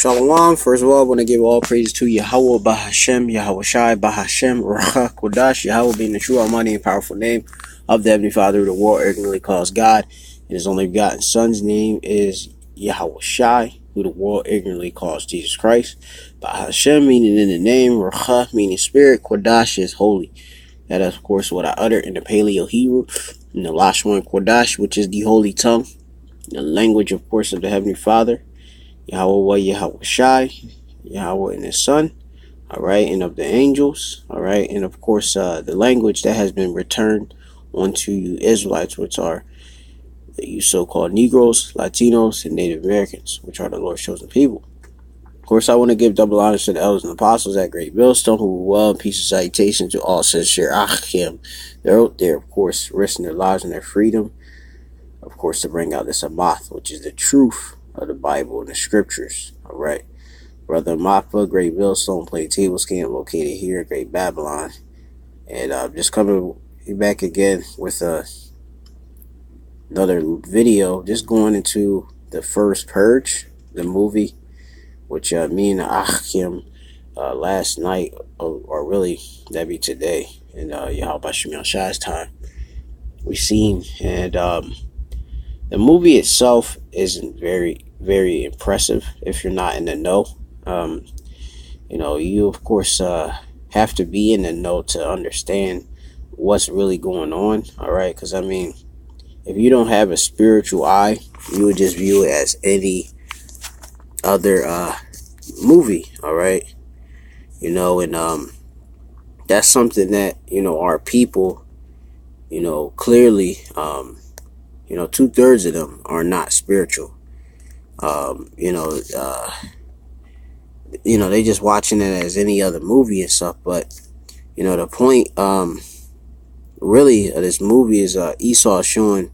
Shalom. First of all, I want to give all praise to Yahweh Bahashem, Yahweh Shai Bahashem, Racha Kodash, Yahweh being the true, almighty, and powerful name of the Heavenly Father who the world ignorantly calls God. And his only begotten Son's name is Yahweh Shai, who the world ignorantly calls Jesus Christ. Bahashem meaning in the name, Racha meaning spirit, Kodash is holy. That is, of course, what I utter in the Paleo Hebrew, in the Lashon Kodash, which is the holy tongue, the language, of course, of the Heavenly Father. Yahweh, Yahweh Shai, Yahweh and his son, alright, and of the angels, alright, and of course the language that has been returned onto you Israelites, which are you so-called Negroes, Latinos, and Native Americans, which are the Lord's chosen people. Of course, I want to give double honors to the elders and apostles at Great Millstone, who were well, and peace and salutation to all sincere Achim. They're out there, of course, risking their lives and their freedom, of course, to bring out this Amath, which is the truth of the Bible and the scriptures. All right, Brother Mappa, Great Millstone, play table scan located here at Great Babylon, and just coming back again with another video, just going into the first Purge, the movie, which me and Achim last night, or really that'd be today, in Yahweh Shemiel Shai's time, we seen, and the movie itself isn't very, very impressive if you're not in the know. You know, you of course have to be in the know to understand what's really going on. All right, because I mean, if you don't have a spiritual eye, you would just view it as any other movie. All right, you know, and that's something that, you know, our people, you know, clearly, you know, 2/3 of them are not spiritual. You know, they just watching it as any other movie and stuff. But, you know, the point, really, of this movie is Esau showing,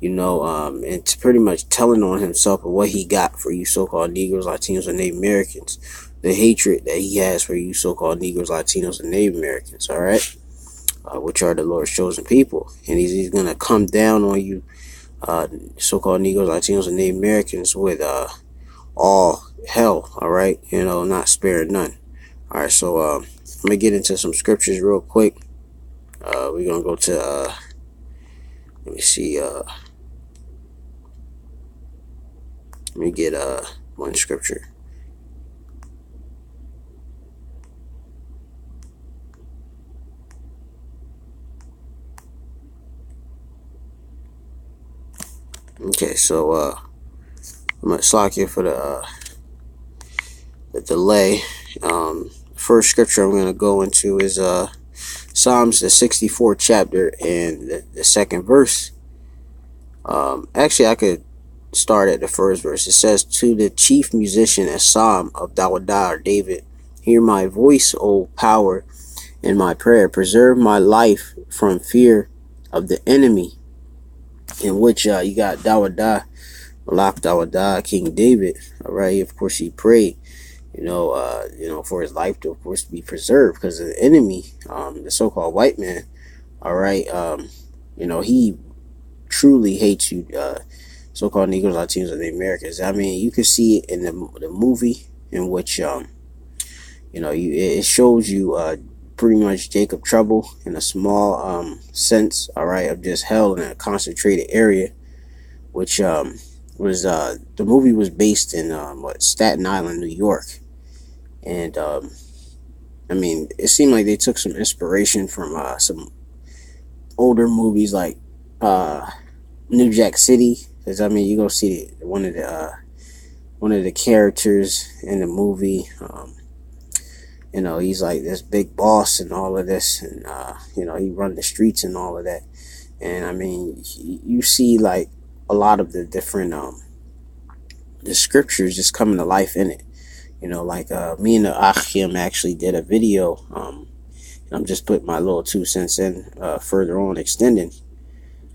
you know, and it's pretty much telling on himself of what he got for you so-called Negroes, Latinos, and Native Americans. The hatred that he has for you so-called Negroes, Latinos, and Native Americans, all right? Which are the Lord's chosen people. And he's going to come down on you, so-called Negroes, Latinos, and Native Americans with all hell, all right? You know, not sparing none. All right, so I'm going to get into some scriptures real quick. We're going to go to, let me see, let me get one scripture. Okay, so I'm gonna slack you for the delay. First scripture I'm gonna go into is Psalms, the 64th chapter, and the second verse. Actually, I could start at the first verse. It says, "To the chief musician, a psalm of Dawadah or David, hear my voice, O power, in my prayer. Preserve my life from fear of the enemy." In which you got Dawadah, Malak Dawadah, King David. All right, of course he prayed, you know, for his life to, of course, be preserved because of the enemy, the so-called white man. All right, you know, he truly hates you, so-called Negroes, Latinos, and the Americans. I mean, you can see it in the movie in which, you know, it shows you pretty much Jacob trouble in a small sense, all right, of just hell in a concentrated area, which was the movie was based in Staten Island, New York. And I mean, it seemed like they took some inspiration from some older movies like New Jack City, because I mean, you go see one of the characters in the movie. You know, he's like this big boss and all of this, and you know, he run the streets and all of that. And I mean, you see like a lot of the different the scriptures just coming to life in it. You know, like me and the Achim actually did a video. And I'm just putting my little 2 cents in further on, extending.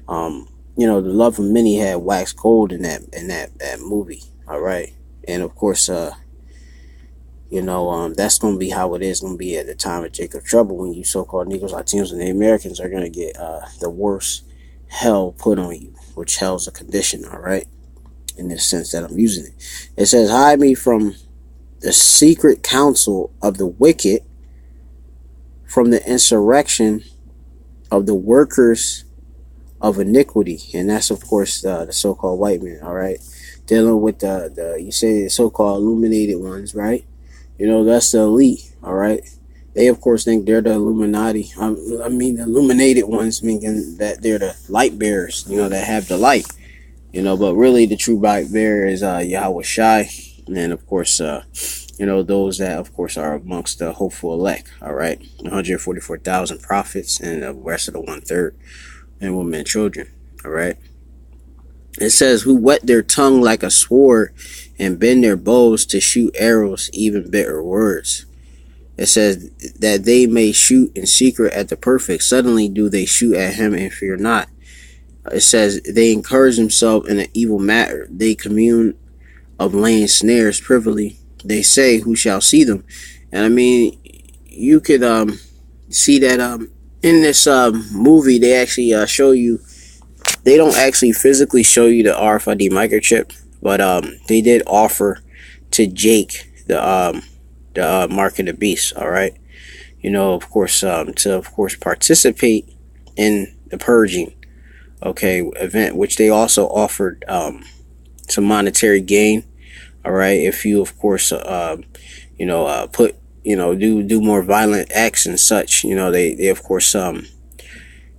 You know, the love of many had waxed cold in that movie. All right, and of course, you know, that's going to be how it is going to be at the time of Jacob trouble, when you so-called Negroes, Latinos, and Native Americans are going to get the worst hell put on you, which hell's a condition, all right, in this sense that I'm using it. It says, hide me from the secret counsel of the wicked, from the insurrection of the workers of iniquity. And that's, of course, the so-called white man, all right? Dealing with you say the so-called illuminated ones, right? You know, that's the elite, all right? They, of course, think they're the Illuminati. I mean, the illuminated ones, meaning that they're the light bearers, you know, that have the light. You know, but really the true light bearer is Yahweh Shai. And then, of course, you know, those that, of course, are amongst the hopeful elect, all right? 144,000 prophets and the rest of the 1/3 and women and children, all right? It says, who wet their tongue like a sword and bend their bows to shoot arrows, even bitter words. It says that they may shoot in secret at the perfect. Suddenly do they shoot at him and fear not. It says they encourage themselves in an evil matter. They commune of laying snares privily. They say, who shall see them? And I mean, you could see that in this movie, they actually show you. They don't actually physically show you the RFID microchip, but they did offer to Jake the mark of the beast. All right, you know, of course, to of course participate in the purging, okay, event, which they also offered some monetary gain. All right, if you, of course, you know, put, you know, do more violent acts and such, you know, they of course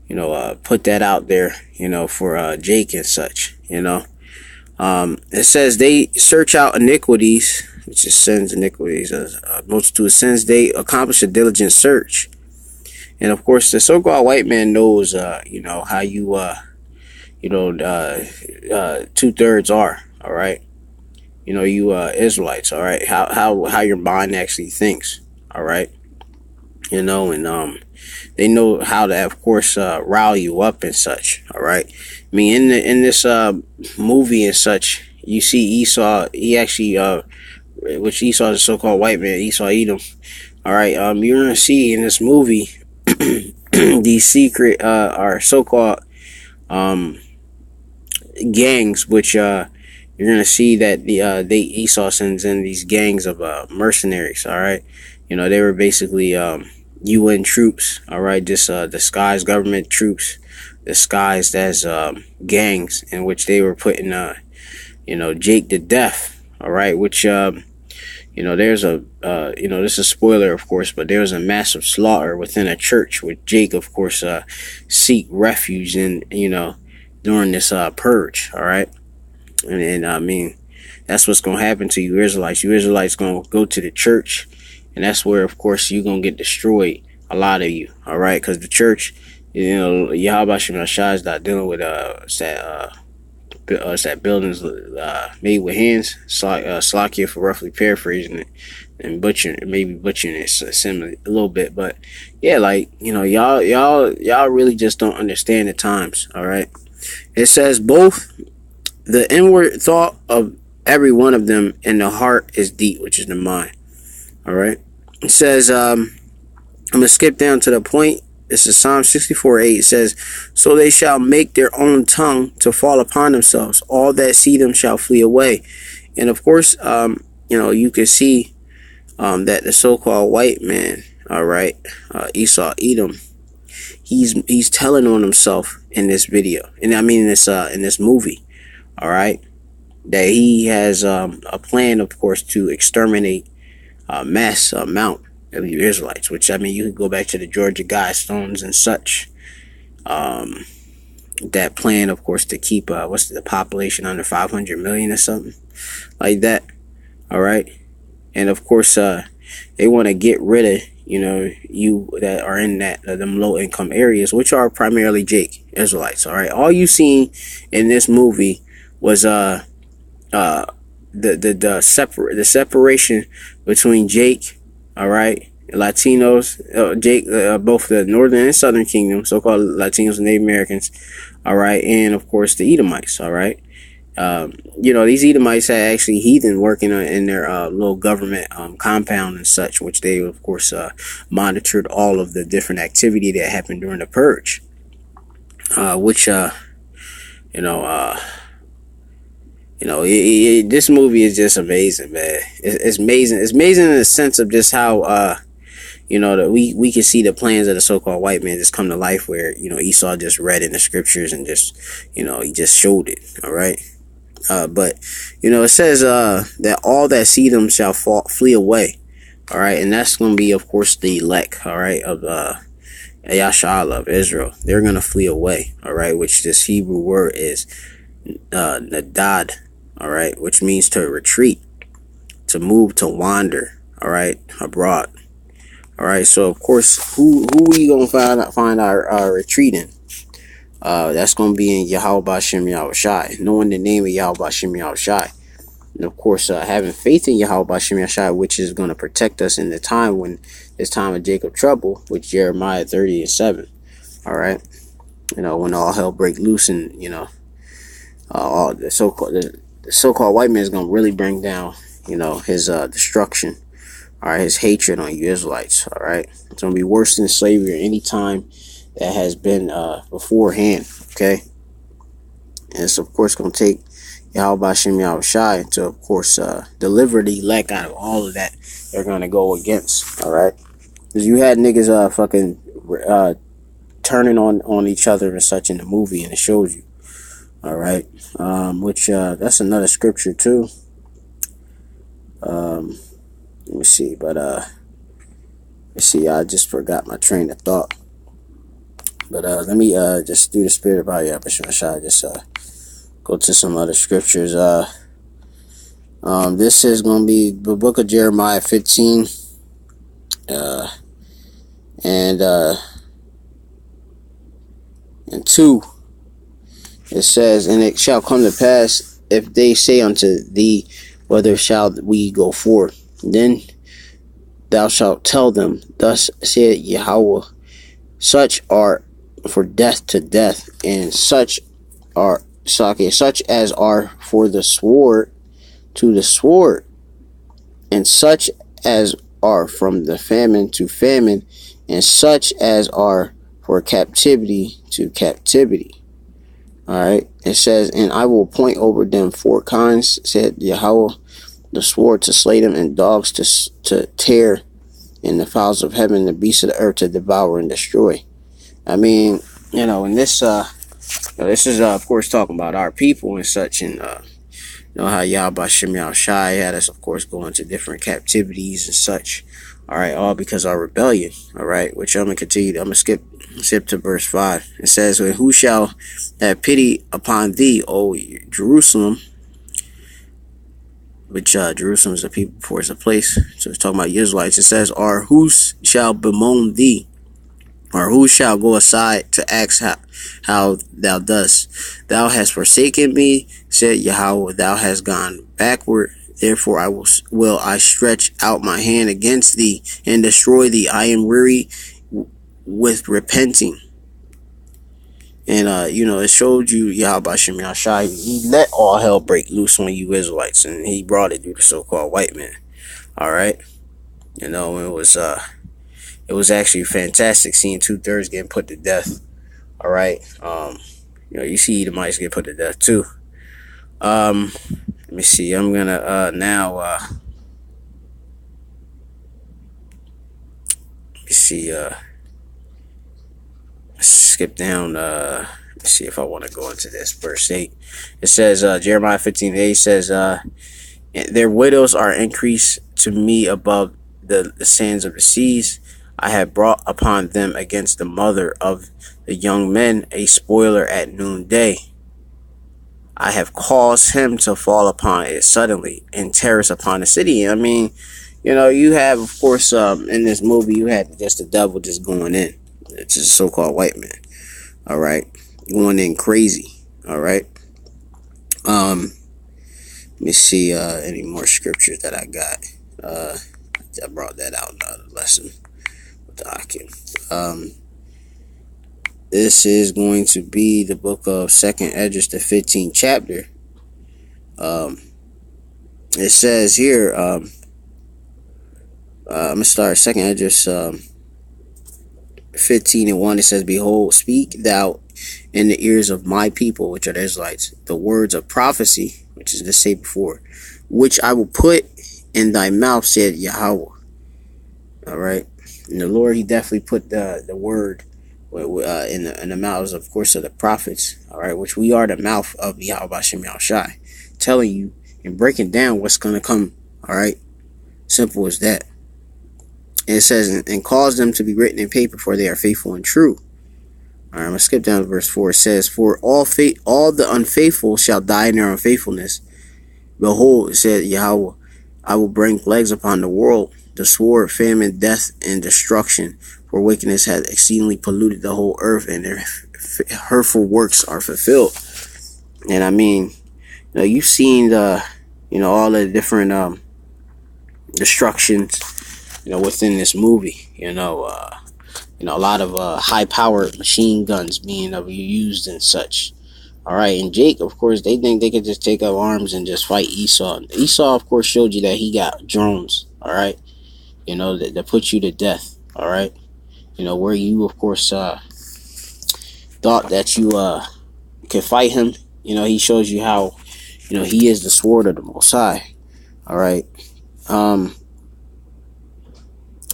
you know, put that out there, you know, for Jake and such, you know. It says they search out iniquities, which is sins, iniquities, a multitude of sins. They accomplish a diligent search. And of course, the so-called white man knows, you know, how you, you know, 2/3 are, all right. You know, you Israelites, all right. How your mind actually thinks, all right. You know, and they know how to, of course, rile you up and such. All right. I mean, in this movie and such, you see Esau. He actually, which Esau is the so-called white man, Esau Edom. All right. You're gonna see in this movie these secret, or so-called gangs, which you're gonna see that the Esau sends in these gangs of mercenaries. All right. You know, they were basically UN troops, all right, this disguised government troops, disguised as gangs, in which they were putting you know, Jake to death, all right, which you know, there's a you know, this is a spoiler, of course, but there was a massive slaughter within a church, with Jake, of course, seek refuge in, you know, during this purge, all right. And I mean, that's what's gonna happen to you Israelites. You Israelites gonna go to the church. And that's where, of course, you're going to get destroyed, a lot of you, all right? Because the church, you know, Yahweh Shai is not dealing with that buildings made with hands. Slakia, for roughly paraphrasing it and maybe butchering it similar a little bit. But, yeah, like, you know, y'all really just don't understand the times, all right? It says both the inward thought of every one of them and the heart is deep, which is the mind. All right. It says, I'm going to skip down to the point. This is Psalm 64:8. It says, so they shall make their own tongue to fall upon themselves. All that see them shall flee away. And of course, you know, you can see that the so-called white man, all right, Esau Edom, he's telling on himself in this video. And I mean, in this movie, all right, that he has a plan, of course, to exterminate mass amount of you Israelites, which, I mean, you can go back to the Georgia Guidestones and such. That plan, of course, to keep what's the population under 500 million or something like that. All right, and of course, they want to get rid of, you know, you that are in that them low income areas, which are primarily Jake Israelites. All right, all you seen in this movie was the separation between Jake, all right, Latinos, Jake, both the northern and southern kingdom, so-called Latinos and Native Americans, all right, and of course the Edomites, all right. You know, these Edomites had actually heathen working in their little government compound and such, which they, of course, monitored all of the different activity that happened during the purge, which you know, This movie is just amazing, man. It's amazing. It's amazing in the sense of just how that we can see the plans of the so-called white man just come to life, where Esau just read in the scriptures and just he just showed it. All right. But it says that all that see them shall flee away. All right, and that's going to be, of course, the elect. All right, of Yasha'Allah of Israel. They're going to flee away. All right, which this Hebrew word is nadad. All right, which means to retreat, to move, to wander. All right, abroad. All right, so of course, who we gonna find our retreating? That's gonna be in Yahweh B'Shem Yahushai, knowing the name of Yahweh B'Shem Yahushai, and of course, having faith in Yahweh B'Shem Yahushai, which is gonna protect us in the time when it's time of Jacob trouble, which Jeremiah 30:7. All right, when all hell break loose, and all the so-called white man is gonna really bring down his destruction. All right, his hatred on you Israelites. All right, it's gonna be worse than slavery or any time that has been beforehand. Okay, and it's of course gonna take Yahweh B'Shem Yahushai to of course deliver the elect out of all of that they're gonna go against. All right, because you had niggas fucking turning on each other and such in the movie, and it shows you. All right, which that's another scripture too. Let me see, but let's see. I just forgot my train of thought. But let me just do the spirit of Yahweh. Just go to some other scriptures. This is going to be the book of Jeremiah 15, and 2. It says, "And it shall come to pass, if they say unto thee, whither shall we go forth? Then thou shalt tell them, thus saith Yahweh, such are for death to death, and such as are for the sword to the sword, and such as are from the famine to famine, and such as are for captivity to captivity." All right, it says, "And I will appoint over them 4 kinds, said Yahweh, the sword to slay them, and dogs to tear, and the fowls of heaven, the beasts of the earth to devour and destroy." I mean, in this, this is of course talking about our people and such, and how Yahweh B'Shem Yahushai had us, of course, going to different captivities and such. All right, all because of our rebellion. All right, which I'm gonna continue. I'm gonna skip to verse 5. It says, "And who shall have pity upon thee, O Jerusalem?" Which Jerusalem is a people before it's a place. So it's talking about Israelites. It says, "Or who shall bemoan thee? Or who shall go aside to ask how thou dost? Thou hast forsaken me, said Yahweh, thou hast gone backward. Therefore will I stretch out my hand against thee and destroy thee. I am weary with repenting." And it showed you Yahweh B'Shem Yahushai. He let all hell break loose on you Israelites, and he brought it through the so-called white man. All right, it was actually fantastic seeing 2/3 getting put to death. All right, you see the mice get put to death too. Let me see. I'm gonna now. Let me see. Skip down. Let's see if I want to go into this verse 8. It says Jeremiah 15:8 says, "Their widows are increased to me above the sands of the seas. I have brought upon them against the mother of the young men a spoiler at noonday. I have caused him to fall upon it suddenly and terrors upon the city." I mean, you have, of course, in this movie, you had just the devil just going in. It's a so-called white man. All right, going in crazy. All right. Let me see any more scriptures that I got. I brought that out in the lesson with the Akim. This is going to be the book of 2nd Esdras, the 15th chapter. It says here, I'm gonna start 2nd Esdras 15:1. It says, "Behold, speak thou in the ears of my people," which are the Israelites, "the words of prophecy," which is to say before, which I will put in thy mouth, said Yahweh. All right. And the Lord, he definitely put the word in the mouths, of course, of the prophets. All right. Which we are the mouth of Yahweh Bashem Yahushai, telling you and breaking down what's going to come. All right. Simple as that. And it says, and cause them to be written in paper, for they are faithful and true. All right, I'm going to skip down to verse 4. It says, for all the unfaithful shall die in their unfaithfulness. Behold, it said Yahweh, I will bring plagues upon the world, the sword, famine, death, and destruction. For wickedness hath exceedingly polluted the whole earth, and their hurtful works are fulfilled. And I mean, you've seen all the different destructions, within this movie. A lot of high-powered machine guns being used and such. All right, and Jake, of course, they think they could just take up arms and just fight Esau. Esau, of course, showed you that he got drones. All right, that put you to death. All right, where you, of course, thought that you could fight him. He shows you how, he is the sword of the Most High. All right,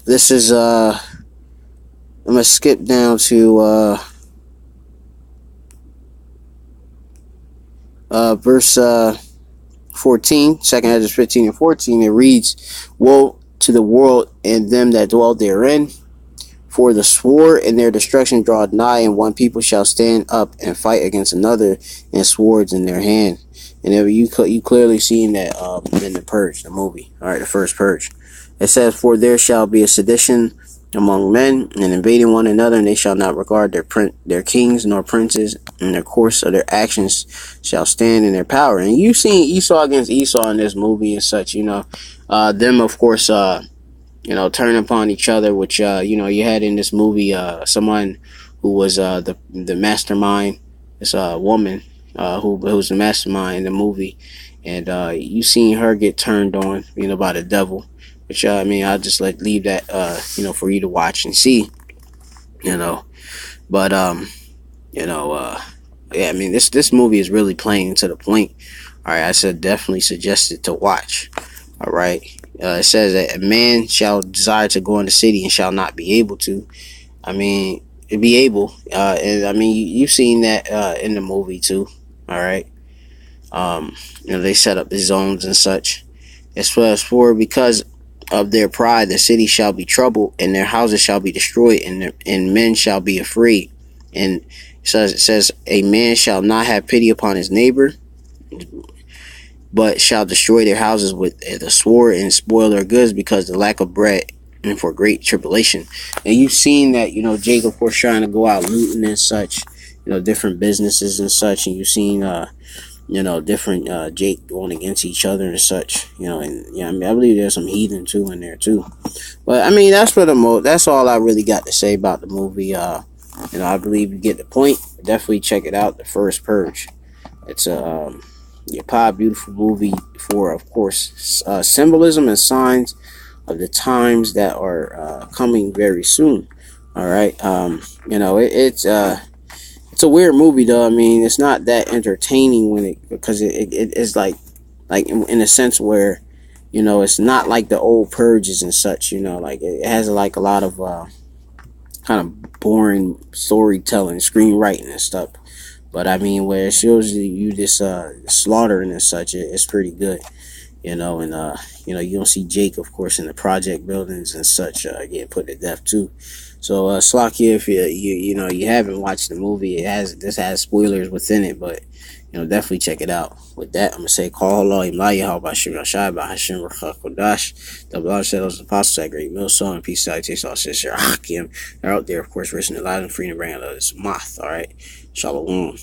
this is I'm gonna skip down to verse 14, second Esdras 15 and 14. It reads, woe to the world and them that dwell therein, for the sword and their destruction draweth nigh, and one people shall stand up and fight against another, and swords in their hand. And you clearly seen that in the Purge, the movie. All right, the first Purge. It says, for there shall be a sedition among men, and invading one another, and they shall not regard their kings nor princes, and their course of their actions shall stand in their power. And you've seen Esau against Esau in this movie and such. Them, of course, turn upon each other, which you had in this movie someone who was the mastermind, this woman who was the mastermind in the movie, and you seen her get turned on, by the devil. Which I'll just leave that for you to watch and see, but yeah, this movie is really playing to the point. All right, I said definitely suggest it to watch. All right, it says that a man shall desire to go in the city and shall not be able to. Be able, and you've seen that in the movie too. All right, they set up the zones and such. As well as for because of their pride, the city shall be troubled, and their houses shall be destroyed, and men shall be afraid. And it says, a man shall not have pity upon his neighbor, but shall destroy their houses with the sword and spoil their goods, because of the lack of bread and for great tribulation. And you've seen that, Jake, of course, trying to go out looting and such, different businesses and such, and you've seen different Jake going against each other and such, and I believe there's some heathen too in there too. But that's all I really got to say about the movie. I believe you get the point. Definitely check it out, the first Purge. It's a beautiful movie for, of course, symbolism and signs of the times that are coming very soon. All right, it's a weird movie though. It's not that entertaining because it's like in a sense where, it's not like the old Purges and such. It has a lot of kind of boring storytelling, screenwriting and stuff. But where it shows you this slaughtering and such, it's pretty good. You don't see Jake, of course, in the project buildings and such getting put to death too. So Slakia, if you haven't watched the movie, this has spoilers within it, but definitely check it out. With that, I'm gonna say, call Allah Imla Bashir Rashai Bahashim Rachakodash. The blood said those apostles that great meal, so and peace out, taste all sister Hakim. They're out there, of course, risking their lives and freedom, bringing others moth. All right, Shalom.